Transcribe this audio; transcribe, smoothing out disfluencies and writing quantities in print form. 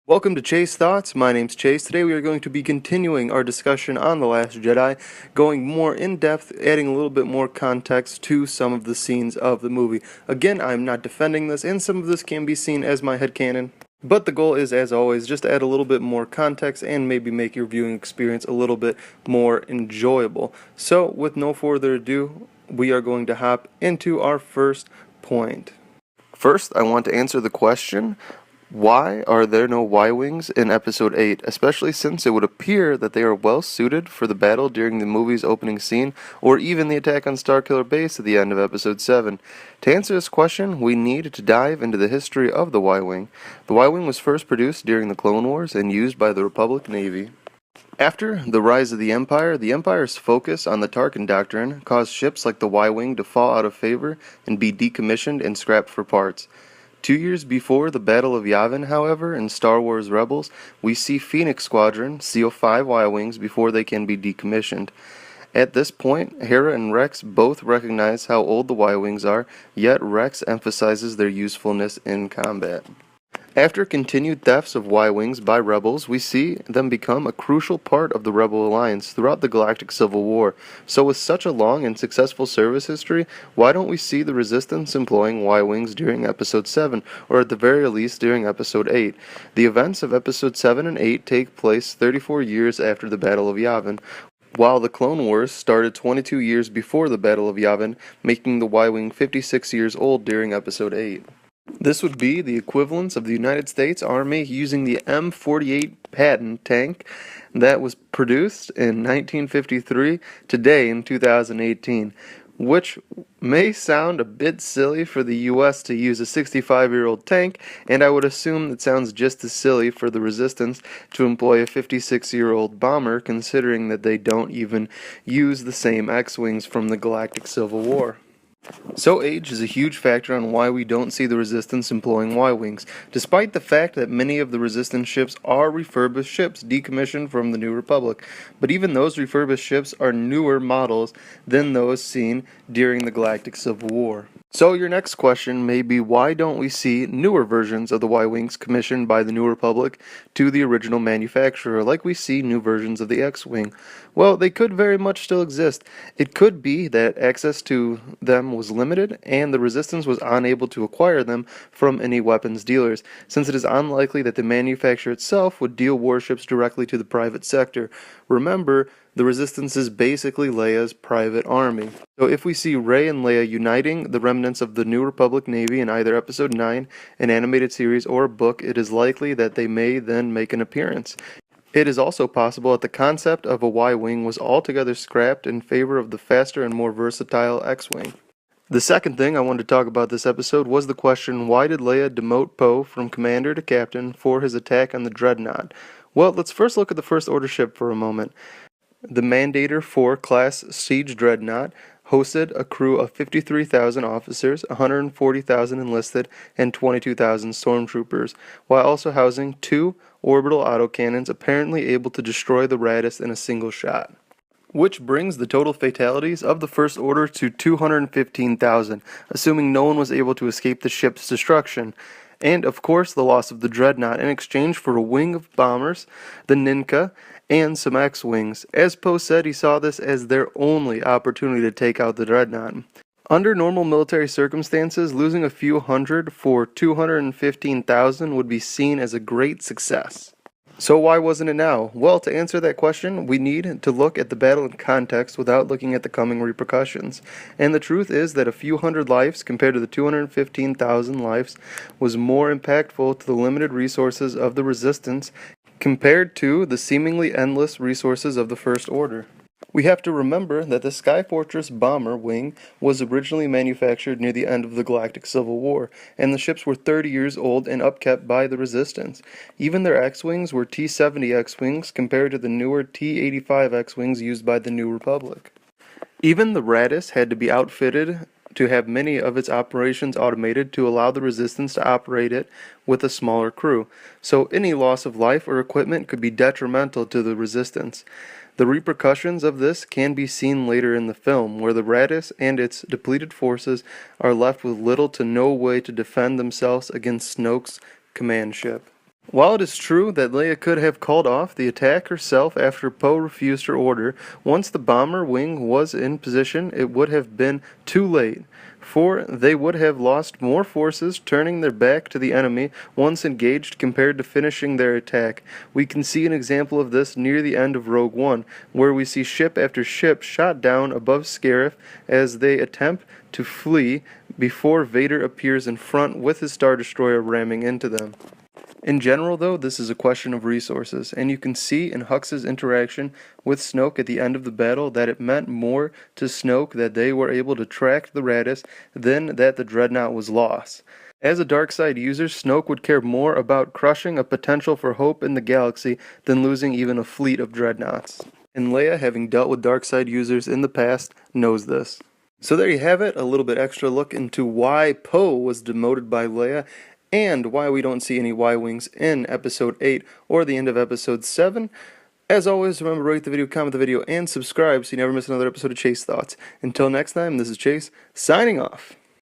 Welcome to Chase Thoughts. My name's Chase. Today we are going to be continuing our discussion on The Last Jedi, going more in depth, adding a little bit more context to some of the scenes of the movie. Again, I'm not defending this, and some of this can be seen as my headcanon. But the goal is, as always, just to add a little bit more context and maybe make your viewing experience a little bit more enjoyable. So, with no further ado, we are going to hop into our first point. First, I want to answer the question, why are there no Y-Wings in Episode 8, especially since it would appear that they are well suited for the battle during the movie's opening scene, or even the attack on Starkiller Base at the end of Episode 7? To answer this question, we need to dive into the history of the Y-Wing. The Y-Wing was first produced during the Clone Wars and used by the Republic Navy. After the rise of the Empire's focus on the Tarkin Doctrine caused ships like the Y-Wing to fall out of favor and be decommissioned and scrapped for parts. 2 years before the Battle of Yavin, however, in Star Wars Rebels, we see Phoenix Squadron seal 5 Y-Wings before they can be decommissioned. At this point, Hera and Rex both recognize how old the Y-Wings are, yet Rex emphasizes their usefulness in combat. After continued thefts of Y-Wings by rebels, we see them become a crucial part of the Rebel Alliance throughout the Galactic Civil War. So with such a long and successful service history, why don't we see the Resistance employing Y-Wings during Episode 7, or at the very least during Episode 8? The events of Episode 7 and 8 take place 34 years after the Battle of Yavin, while the Clone Wars started 22 years before the Battle of Yavin, making the Y-Wing 56 years old during Episode 8. This would be the equivalence of the United States Army using the M48 Patton tank that was produced in 1953 today in 2018, which may sound a bit silly for the US to use a 65-year-old tank, and I would assume it sounds just as silly for the Resistance to employ a 56-year-old bomber, considering that they don't even use the same X-Wings from the Galactic Civil War. So age is a huge factor on why we don't see the Resistance employing Y-Wings, despite the fact that many of the Resistance ships are refurbished ships decommissioned from the New Republic. But even those refurbished ships are newer models than those seen during the Galactic Civil War. So your next question may be, why don't we see newer versions of the Y-Wings commissioned by the New Republic to the original manufacturer, like we see new versions of the X-Wing? Well, they could very much still exist. It could be that access to them was limited, and the Resistance was unable to acquire them from any weapons dealers, since it is unlikely that the manufacturer itself would deal warships directly to the private sector. Remember, the Resistance is basically Leia's private army. So if we see Rey and Leia uniting the remnants of the New Republic Navy in either Episode 9, an animated series, or a book, it is likely that they may then make an appearance. It is also possible that the concept of a Y-Wing was altogether scrapped in favor of the faster and more versatile X-Wing. The second thing I wanted to talk about this episode was the question, why did Leia demote Poe from commander to captain for his attack on the Dreadnought? Well, let's first look at the First Order ship for a moment. The Mandator 4 class siege dreadnought hosted a crew of 53,000 officers, 140,000 enlisted, and 22,000 stormtroopers, while also housing 2 orbital autocannons apparently able to destroy the Raddus in a single shot. Which brings the total fatalities of the First Order to 215,000, assuming no one was able to escape the ship's destruction. And, of course, the loss of the Dreadnought in exchange for a wing of bombers, the Ninka, and some X-Wings. As Poe said, he saw this as their only opportunity to take out the Dreadnought. Under normal military circumstances, losing a few hundred for 215,000 would be seen as a great success. So why wasn't it now? Well, to answer that question, we need to look at the battle in context without looking at the coming repercussions. And the truth is that a few hundred lives compared to the 215,000 lives was more impactful to the limited resources of the Resistance compared to the seemingly endless resources of the First Order. We have to remember that the Skyfortress bomber wing was originally manufactured near the end of the Galactic Civil War, and the ships were 30 years old and upkept by the Resistance. Even their X-Wings were T-70 X-Wings compared to the newer T-85 X-Wings used by the New Republic. Even the Raddus had to be outfitted to have many of its operations automated to allow the Resistance to operate it with a smaller crew, so any loss of life or equipment could be detrimental to the Resistance. The repercussions of this can be seen later in the film, where the Raddus and its depleted forces are left with little to no way to defend themselves against Snoke's command ship. While it is true that Leia could have called off the attack herself after Poe refused her order, once the bomber wing was in position, it would have been too late, for they would have lost more forces turning their back to the enemy once engaged compared to finishing their attack. We can see an example of this near the end of Rogue One, where we see ship after ship shot down above Scarif as they attempt to flee before Vader appears in front with his Star Destroyer ramming into them. In general, though, this is a question of resources, and you can see in Hux's interaction with Snoke at the end of the battle that it meant more to Snoke that they were able to track the Raddus than that the Dreadnought was lost. As a dark side user, Snoke would care more about crushing a potential for hope in the galaxy than losing even a fleet of Dreadnoughts. And Leia, having dealt with dark side users in the past, knows this. So there you have it, a little bit extra look into why Poe was demoted by Leia, and why we don't see any Y-Wings in Episode 8 or the end of Episode 7. As always, remember to rate the video, comment the video, and subscribe so you never miss another episode of Chase Thoughts. Until next time, this is Chase, signing off.